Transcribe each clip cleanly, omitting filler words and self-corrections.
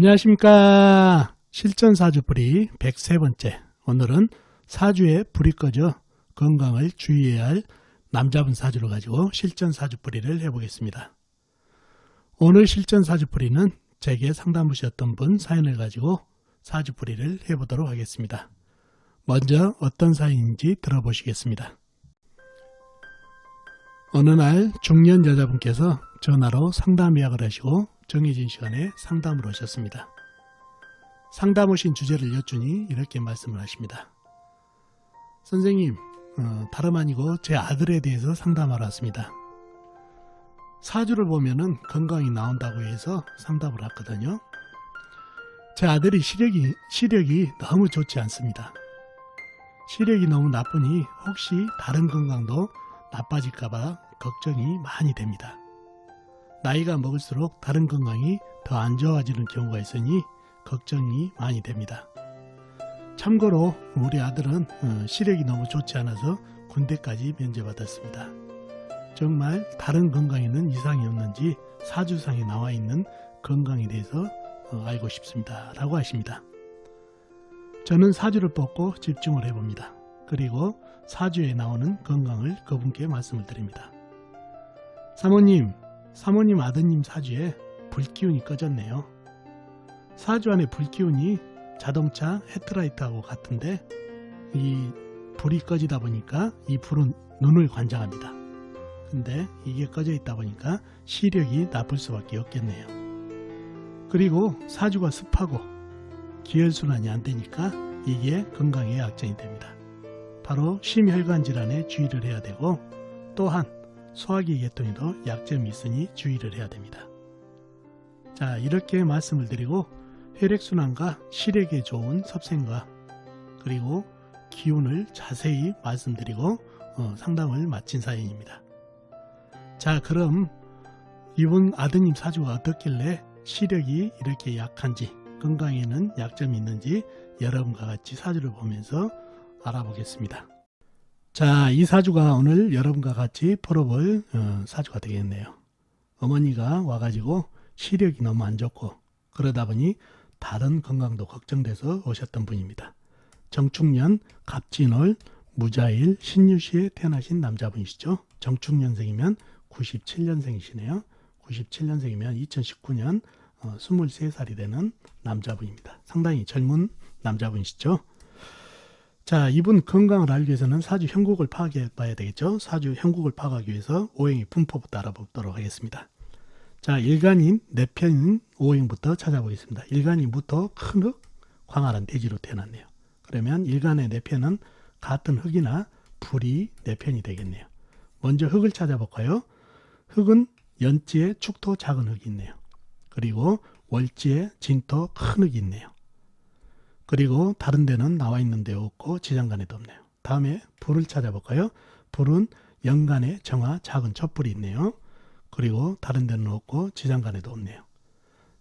안녕하십니까. 실전사주풀이 103번째. 오늘은 사주에 불이 꺼져 건강을 주의해야 할 남자분 사주를 가지고 실전사주풀이를 해보겠습니다. 오늘 실전사주풀이는 제게 상담 오셨던 분 사연을 가지고 사주풀이를 해보도록 하겠습니다. 먼저 어떤 사연인지 들어보시겠습니다. 어느 날 중년 여자분께서 전화로 상담 예약을 하시고 정해진 시간에 상담을 오셨습니다. 상담 오신 주제를 여쭈니 이렇게 말씀을 하십니다. 선생님, 다름 아니고 제 아들에 대해서 상담하러 왔습니다. 사주를 보면은 건강이 나온다고 해서 상담을 왔거든요. 제 아들이 시력이 너무 좋지 않습니다. 시력이 너무 나쁘니 혹시 다른 건강도 나빠질까봐 걱정이 많이 됩니다. 나이가 먹을수록 다른 건강이 더 안 좋아지는 경우가 있으니 걱정이 많이 됩니다. 참고로 우리 아들은 시력이 너무 좋지 않아서 군대까지 면제받았습니다. 정말 다른 건강에는 이상이 없는지 사주상에 나와 있는 건강에 대해서 알고 싶습니다. 라고 하십니다. 저는 사주를 뽑고 집중을 해봅니다. 그리고 사주에 나오는 건강을 그분께 말씀을 드립니다. 사모님 아드님 사주에 불기운이 꺼졌네요. 사주 안에 불기운이 자동차 헤드라이트하고 같은데 이 불이 꺼지다 보니까 이 불은 눈을 관장합니다. 근데 이게 꺼져 있다 보니까 시력이 나쁠 수밖에 없겠네요. 그리고 사주가 습하고 기혈순환이 안 되니까 이게 건강에 약점이 됩니다. 바로 심혈관 질환에 주의를 해야 되고 또한 소화기 계통에도 약점이 있으니 주의를 해야 됩니다. 자, 이렇게 말씀을 드리고 혈액순환과 시력에 좋은 섭생과 그리고 기운을 자세히 말씀드리고 상담을 마친 사연입니다. 자, 그럼 이분 아드님 사주가 어떻길래 시력이 이렇게 약한지 건강에는 약점이 있는지 여러분과 같이 사주를 보면서 알아보겠습니다. 자, 이 사주가 오늘 여러분과 같이 풀어볼 사주가 되겠네요. 어머니가 와가지고 시력이 너무 안 좋고 그러다 보니 다른 건강도 걱정돼서 오셨던 분입니다. 정축년 갑진월 무자일 신유시에 태어나신 남자분이시죠. 정축년생이면 97년생이시네요. 97년생이면 2019년 23살이 되는 남자분입니다. 상당히 젊은 남자분이시죠. 자, 이분 건강을 알기 위해서는 사주 형국을 파악해 봐야 되겠죠. 사주 형국을 파악하기 위해서 오행의 분포부터 알아보도록 하겠습니다. 자, 일간인 내편인 오행부터 찾아보겠습니다. 일간인 무토 큰 흙, 광활한 대지로 태어났네요. 그러면 일간의 내편은 같은 흙이나 불이 내편이 되겠네요. 먼저 흙을 찾아볼까요? 흙은 연지에 축토 작은 흙이 있네요. 그리고 월지에 진토 큰 흙이 있네요. 그리고 다른 데는 나와 있는 데 없고 지장간에도 없네요. 다음에 불을 찾아볼까요? 불은 연간에 정화 작은 촛불이 있네요. 그리고 다른 데는 없고 지장간에도 없네요.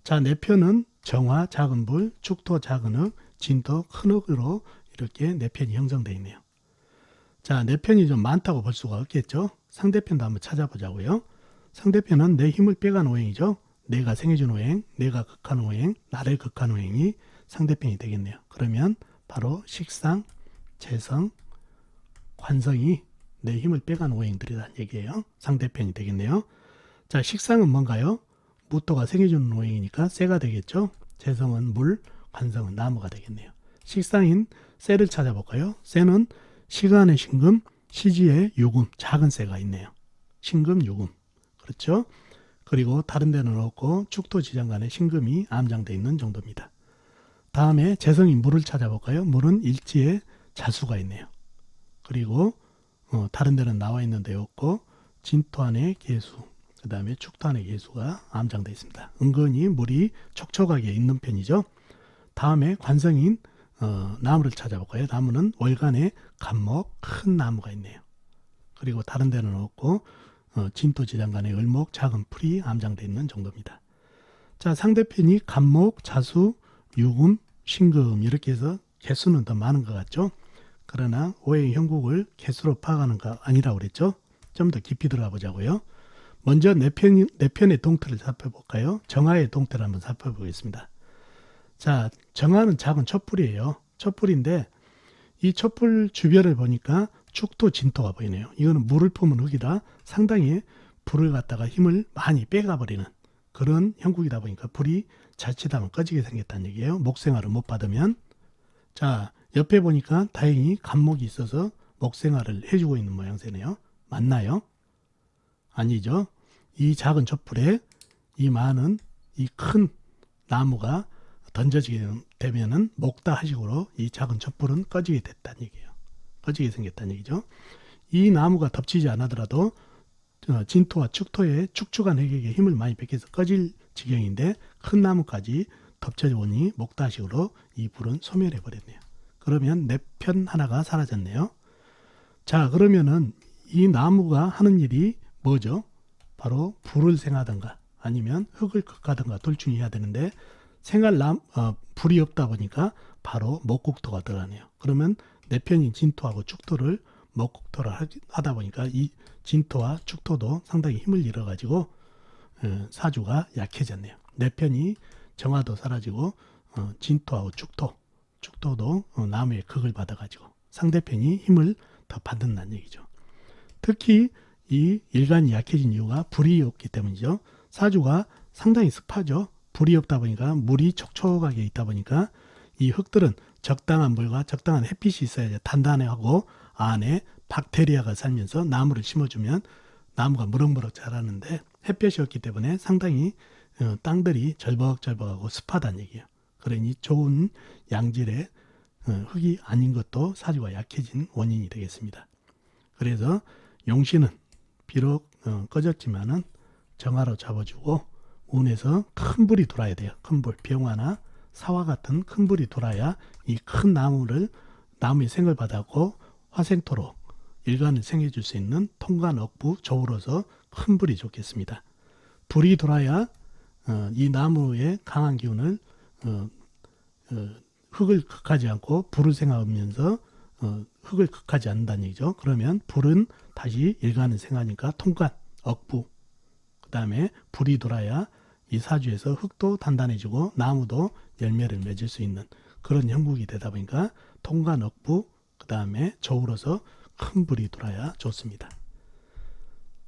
자, 내편은 정화 작은 불, 축토 작은 흙, 진토 큰 흙으로 이렇게 내편이 형성되어 있네요. 자, 내편이 좀 많다고 볼 수가 없겠죠. 상대편도 한번 찾아보자고요. 상대편은 내 힘을 빼간 오행이죠. 내가 생해준 오행, 내가 극한 오행, 나를 극한 오행이 상대편이 되겠네요. 그러면 바로 식상, 재성, 관성이 내 힘을 빼간 오행들이라는 얘기예요. 상대편이 되겠네요. 자, 식상은 뭔가요? 무토가 생해주는 오행이니까 쇠가 되겠죠. 재성은 물, 관성은 나무가 되겠네요. 식상인 쇠를 찾아볼까요? 쇠는 시간의 신금, 시지의 유금, 작은 쇠가 있네요. 신금, 유금. 그렇죠? 그리고 다른 데는 없고 축토 지장간에 신금이 암장되어 있는 정도입니다. 다음에 재성인 물을 찾아볼까요? 물은 일지에 자수가 있네요. 그리고 다른 데는 나와 있는 데 없고 진토 안에 계수, 그 다음에 축토 안에 계수가 암장되어 있습니다. 은근히 물이 촉촉하게 있는 편이죠. 다음에 관성인 나무를 찾아볼까요? 나무는 월간에 간목 큰 나무가 있네요. 그리고 다른 데는 없고 진토 지장간에 을목 작은 풀이 암장되어 있는 정도입니다. 자, 상대편이 간목, 자수, 유금, 신금 이렇게 해서 개수는 더 많은 것 같죠. 그러나 오행 형국을 개수로 파악하는 거 아니라고 그랬죠. 좀 더 깊이 들어가 보자고요. 먼저 내 편의 동태를 살펴볼까요? 정화의 동태를 한번 살펴보겠습니다. 자, 정화는 작은 촛불이에요. 촛불인데 이 촛불 주변을 보니까 축토, 진토가 보이네요. 이거는 물을 품은 흙이라 상당히 불을 갖다가 힘을 많이 빼가버리는 그런 형국이다 보니까 불이 자칫하면 꺼지게 생겼다는 얘기예요. 목생활을 못 받으면. 자, 옆에 보니까 다행히 간목이 있어서 목생활을 해주고 있는 모양새네요. 맞나요? 아니죠. 이 작은 촛불에 이 많은 이 큰 나무가 던져지게 되면은 목다하식으로 이 작은 촛불은 꺼지게 됐다는 얘기예요. 꺼지게 생겼다는 얘기죠. 이 나무가 덮치지 않아더라도 진토와 축토의 축축한 흙에게 힘을 많이 뺏겨서 꺼질 지경인데 큰 나무까지 덮쳐져 오니 목다식으로 이 불은 소멸해 버렸네요. 그러면 내편 하나가 사라졌네요. 자, 그러면은 이 나무가 하는 일이 뭐죠? 바로 불을 생하든가 아니면 흙을 극하든가 둘 중에 해야 되는데 불이 없다 보니까 바로 목국토가 들어가네요. 그러면 내편인 진토하고 축토를 목국토를 하다 보니까 이 진토와 축토도 상당히 힘을 잃어가지고 사주가 약해졌네요. 내편이 정화도 사라지고 진토하고 축토도 나무의 극을 받아가지고 상대편이 힘을 더 받는다는 얘기죠. 특히 이 일간이 약해진 이유가 불이 없기 때문이죠. 사주가 상당히 습하죠. 불이 없다 보니까 물이 촉촉하게 있다 보니까 이 흙들은 적당한 물과 적당한 햇빛이 있어야 단단하고 안에 박테리아가 살면서 나무를 심어주면 나무가 무럭무럭 자라는데 햇볕이 없기 때문에 상당히 땅들이 절벅절벅하고 습하다는 얘기예요. 그러니 좋은 양질의 흙이 아닌 것도 사주가 약해진 원인이 되겠습니다. 그래서 용신은 비록 꺼졌지만은 정화로 잡아주고 운에서 큰 불이 돌아야 돼요. 큰 불, 병화나 사화 같은 큰 불이 돌아야 이 큰 나무의 생을 받았고 화생토로 일간을 생해줄 수 있는 통관, 억부, 조우로서 큰 불이 좋겠습니다. 불이 돌아야 이 나무의 강한 기운을 흙을 극하지 않고 불을 생하면서 흙을 극하지 않는다는 얘기죠. 그러면 불은 다시 일간을 생하니까 통관, 억부, 그 다음에 불이 돌아야 이 사주에서 흙도 단단해지고 나무도 열매를 맺을 수 있는 그런 형국이 되다 보니까 통관, 억부, 그 다음에 조우로서 큰 불이 돌아야 좋습니다.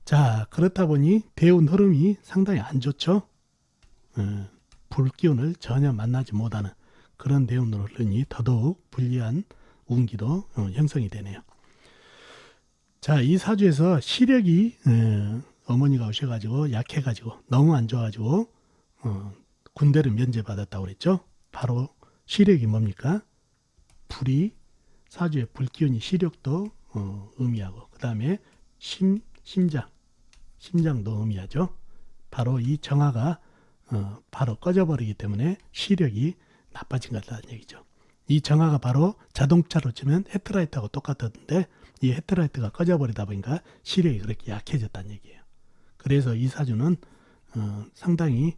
자, 그렇다 보니 대운 흐름이 상당히 안 좋죠. 불기운을 전혀 만나지 못하는 그런 대운으로 흐르니 더더욱 불리한 운기도 형성이 되네요. 자, 이 사주에서 시력이 어머니가 오셔가지고 약해가지고 너무 안 좋아가지고 군대를 면제받았다고 그랬죠. 바로 시력이 뭡니까? 불이 사주의 불기운이 시력도 의미하고 그 다음에 심장도 의미하죠. 바로 이 정화가 바로 꺼져버리기 때문에 시력이 나빠진 거다는 얘기죠. 이 정화가 바로 자동차로 치면 헤드라이트하고 똑같았는데 이 헤드라이트가 꺼져버리다 보니까 시력이 그렇게 약해졌다는 얘기예요. 그래서 이 사주는 상당히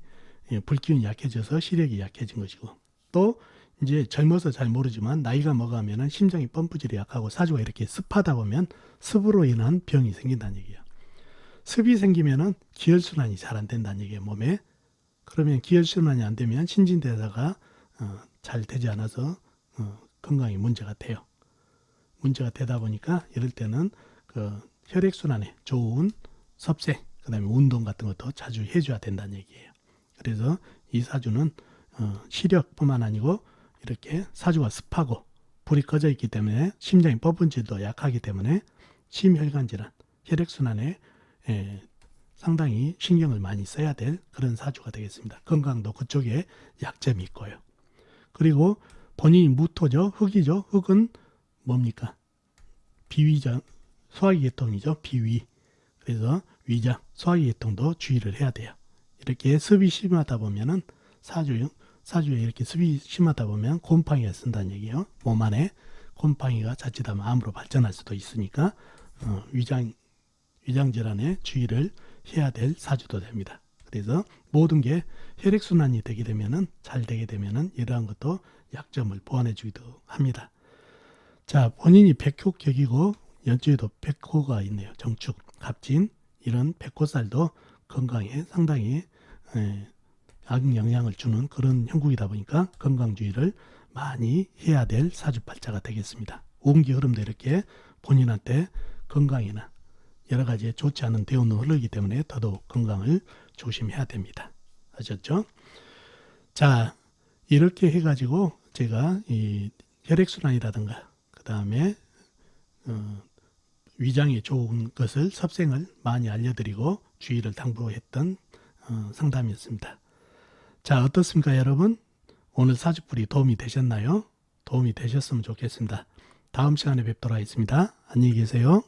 불기운이 약해져서 시력이 약해진 것이고 또 이제 젊어서 잘 모르지만 나이가 먹어가면 심장이 펌프질이 약하고 사주가 이렇게 습하다 보면 습으로 인한 병이 생긴다는 얘기예요. 습이 생기면은 기혈순환이 잘 안 된다는 얘기예요, 몸에. 그러면 기혈순환이 안 되면 신진대사가 잘 되지 않아서 건강에 문제가 돼요. 문제가 되다 보니까 이럴 때는 그 혈액순환에 좋은 섭생, 그 다음에 운동 같은 것도 자주 해줘야 된다는 얘기예요. 그래서 이 사주는 시력뿐만 아니고 이렇게 사주가 습하고 불이 꺼져 있기 때문에 심장이 뻐분질도 약하기 때문에 심혈관 질환, 혈액순환에 상당히 신경을 많이 써야 될 그런 사주가 되겠습니다. 건강도 그쪽에 약점이 있고요. 그리고 본인이 무토죠. 흙이죠. 흙은 뭡니까? 비위장, 소화기 계통이죠. 비위. 그래서 위장, 소화기 계통도 주의를 해야 돼요. 이렇게 습이 심하다 보면은 사주에 이렇게 습이 심하다 보면 곰팡이가 쓴다는 얘기예요. 몸 안에 곰팡이가 자칫하면 암으로 발전할 수도 있으니까 위장 질환에 주의를 해야 될 사주도 됩니다. 그래서 모든 게 혈액순환이 되게 되면은 잘 되게 되면은 이러한 것도 약점을 보완해 주기도 합니다. 자, 본인이 백호격이고 연주에도 백호가 있네요. 정축, 갑진 이런 백호살도 건강에 상당히 악영향을 주는 그런 형국이다 보니까 건강주의를 많이 해야 될 사주팔자가 되겠습니다. 운기 흐름도 이렇게 본인한테 건강이나 여러 가지 좋지 않은 대운으로 흐르기 때문에 더더욱 건강을 조심해야 됩니다. 아셨죠? 자, 이렇게 해가지고 제가 이 혈액순환이라든가 그 다음에 위장에 좋은 것을 섭생을 많이 알려드리고 주의를 당부했던 상담이었습니다. 자, 어떻습니까 여러분? 오늘 사주풀이 도움이 되셨나요? 도움이 되셨으면 좋겠습니다. 다음 시간에 뵙도록 하겠습니다. 안녕히 계세요.